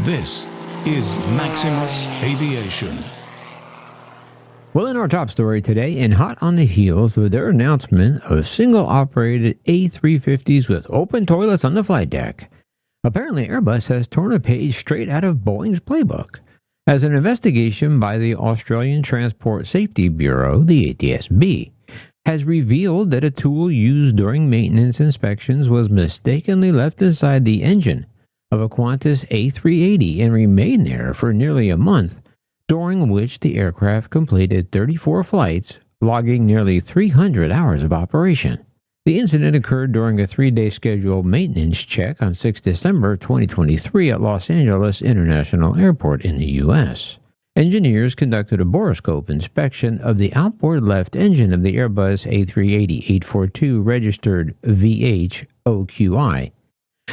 This is Maximus Aviation. Well, in our top story today, and hot on the heels of their announcement of single-operated A350s with open toilets on the flight deck, apparently Airbus has torn a page straight out of Boeing's playbook, as an investigation by the Australian Transport Safety Bureau, the ATSB, has revealed that a tool used during maintenance inspections was mistakenly left inside the engine of a Qantas A380 and remained there for nearly a month, during which the aircraft completed 34 flights, logging nearly 300 hours of operation. The incident occurred during a 3-day scheduled maintenance check on 6 December 2023 at Los Angeles International Airport in the U.S. Engineers conducted a borescope inspection of the outboard left engine of the Airbus A380-842 registered VH-OQI.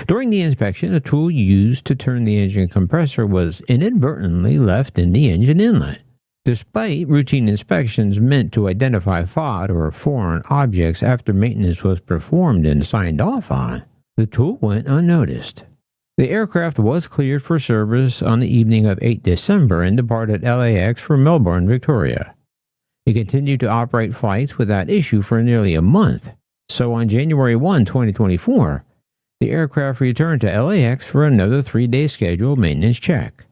During the inspection, a tool used to turn the engine compressor was inadvertently left in the engine inlet. Despite routine inspections meant to identify FOD or foreign objects after maintenance was performed and signed off on, the tool went unnoticed. The aircraft was cleared for service on the evening of 8 December and departed LAX for Melbourne, Victoria. It continued to operate flights without issue for nearly a month, so on January 1, 2024, the aircraft returned to LAX for another 3-day scheduled maintenance check.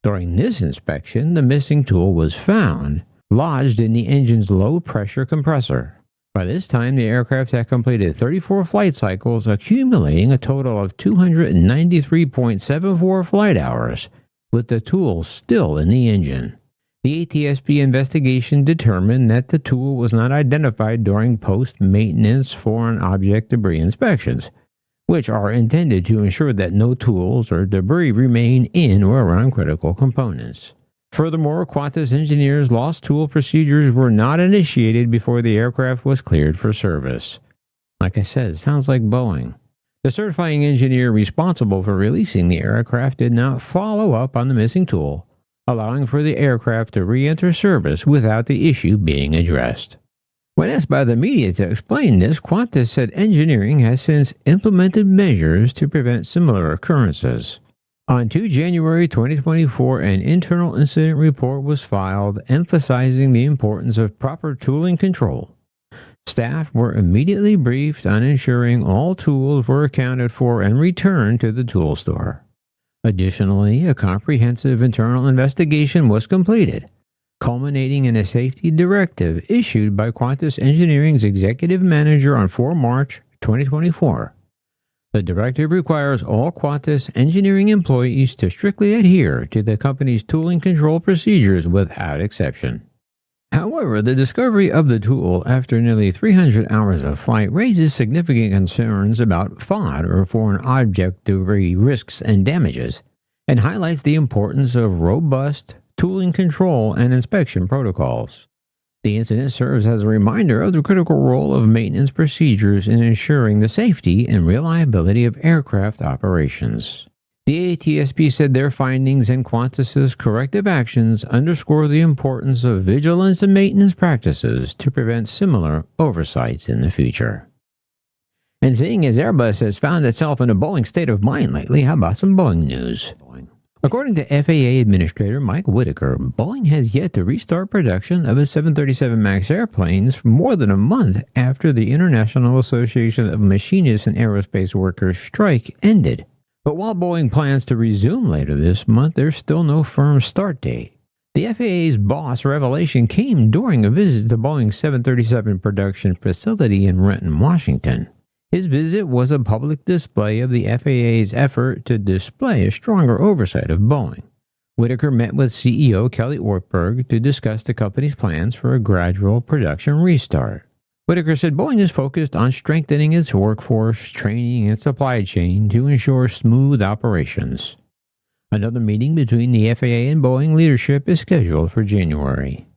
During this inspection, the missing tool was found, lodged in the engine's low-pressure compressor. By this time, the aircraft had completed 34 flight cycles, accumulating a total of 293.74 flight hours, with the tool still in the engine. The ATSB investigation determined that the tool was not identified during post-maintenance foreign object debris inspections, which are intended to ensure that no tools or debris remain in or around critical components. Furthermore, Qantas engineers' lost tool procedures were not initiated before the aircraft was cleared for service. Like I said, it sounds like Boeing. The certifying engineer responsible for releasing the aircraft did not follow up on the missing tool, allowing for the aircraft to re-enter service without the issue being addressed. When asked by the media to explain this, Qantas said engineering has since implemented measures to prevent similar occurrences. On 2 January 2024, an internal incident report was filed emphasizing the importance of proper tooling control. Staff were immediately briefed on ensuring all tools were accounted for and returned to the tool store. Additionally, a comprehensive internal investigation was completed, culminating in a safety directive issued by Qantas Engineering's executive manager on 4 March 2024. The directive requires all Qantas Engineering employees to strictly adhere to the company's tooling control procedures without exception. However, the discovery of the tool after nearly 300 hours of flight raises significant concerns about FOD or foreign object debris risks and damages, and highlights the importance of robust tooling control and inspection protocols. The incident serves as a reminder of the critical role of maintenance procedures in ensuring the safety and reliability of aircraft operations. The ATSB said their findings and Qantas's corrective actions underscore the importance of vigilance and maintenance practices to prevent similar oversights in the future. And seeing as Airbus has found itself in a Boeing state of mind lately, how about some Boeing news? According to FAA Administrator Mike Whitaker, Boeing has yet to restart production of its 737 MAX airplanes for more than a month after the International Association of Machinists and Aerospace Workers strike ended. But while Boeing plans to resume later this month, there's still no firm start date. The FAA's boss revelation came during a visit to Boeing's 737 production facility in Renton, Washington. His visit was a public display of the FAA's effort to display a stronger oversight of Boeing. Whitaker met with CEO Kelly Ortberg to discuss the company's plans for a gradual production restart. Whitaker said Boeing is focused on strengthening its workforce, training, and supply chain to ensure smooth operations. Another meeting between the FAA and Boeing leadership is scheduled for January.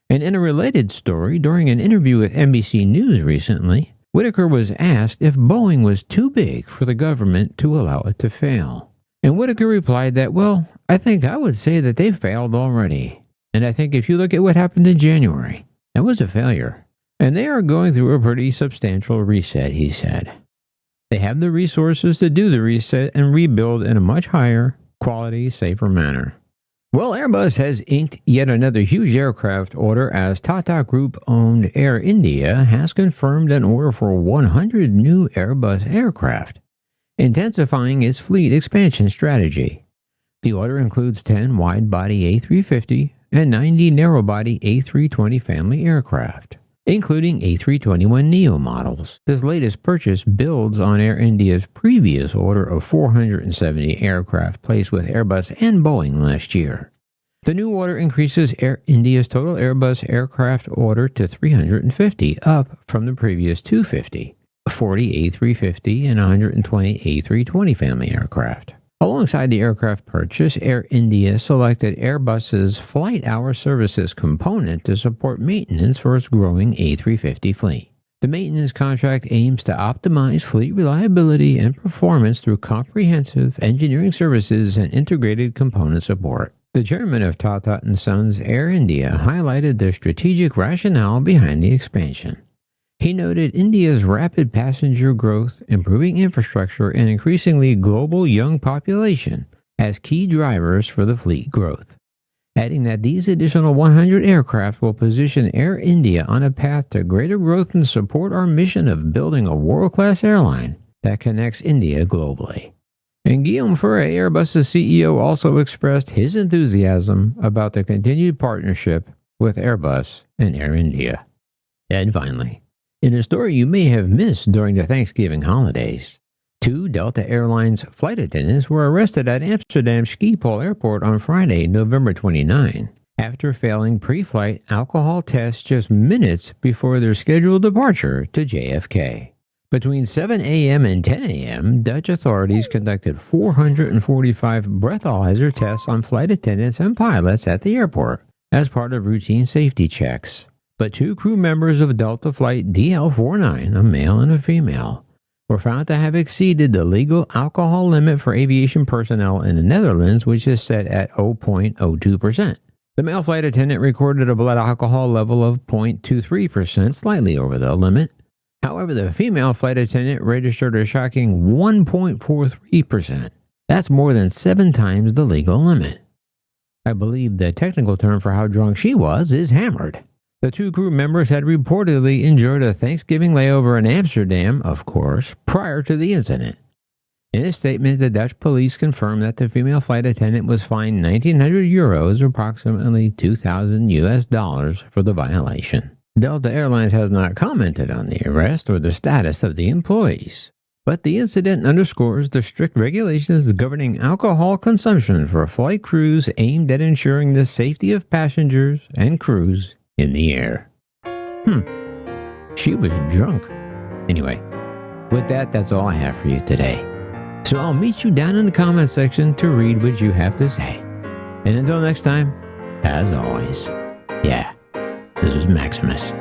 And in a related story, during an interview with NBC News recently, Whitaker was asked if Boeing was too big for the government to allow it to fail. And Whitaker replied that, well, I think I would say that they failed already. And I think if you look at what happened in January, that was a failure. And they are going through a pretty substantial reset, he said. They have the resources to do the reset and rebuild in a much higher quality, safer manner. Well, Airbus has inked yet another huge aircraft order as Tata Group-owned Air India has confirmed an order for 100 new Airbus aircraft, intensifying its fleet expansion strategy. The order includes 10 wide-body A350 and 90 narrow-body A320 family aircraft, including A321neo models. This latest purchase builds on Air India's previous order of 470 aircraft placed with Airbus and Boeing last year. The new order increases Air India's total Airbus aircraft order to 350, up from the previous 250, 40 A350 and 120 A320 family aircraft. Alongside the aircraft purchase, Air India selected Airbus's Flight Hour Services component to support maintenance for its growing A350 fleet. The maintenance contract aims to optimize fleet reliability and performance through comprehensive engineering services and integrated component support. The chairman of Tata & Sons Air India highlighted the strategic rationale behind the expansion. He noted India's rapid passenger growth, improving infrastructure, and increasingly global young population as key drivers for the fleet growth, adding that these additional 100 aircraft will position Air India on a path to greater growth and support our mission of building a world-class airline that connects India globally. And Guillaume Ferret, Airbus's CEO, also expressed his enthusiasm about the continued partnership with Airbus and Air India. And finally, in a story you may have missed during the Thanksgiving holidays, 2 Delta Airlines flight attendants were arrested at Amsterdam Schiphol Airport on Friday, November 29, after failing pre-flight alcohol tests just minutes before their scheduled departure to JFK. Between 7 a.m. and 10 a.m., Dutch authorities conducted 445 breathalyzer tests on flight attendants and pilots at the airport as part of routine safety checks. But 2 crew members of Delta Flight DL49, a male and a female, were found to have exceeded the legal alcohol limit for aviation personnel in the Netherlands, which is set at 0.02%. The male flight attendant recorded a blood alcohol level of 0.23%, slightly over the limit. However, the female flight attendant registered a shocking 1.43%. That's more than 7 times the legal limit. I believe the technical term for how drunk she was is hammered. The 2 crew members had reportedly enjoyed a Thanksgiving layover in Amsterdam, of course, prior to the incident. In a statement, the Dutch police confirmed that the female flight attendant was fined 1,900 euros, approximately $2,000 for the violation. Delta Airlines has not commented on the arrest or the status of the employees, but the incident underscores the strict regulations governing alcohol consumption for flight crews aimed at ensuring the safety of passengers and crews in the air. She was drunk. Anyway, with that, that's all I have for you today. So I'll meet you down in the comment section to read what you have to say. And until next time, as always, this is Maximus.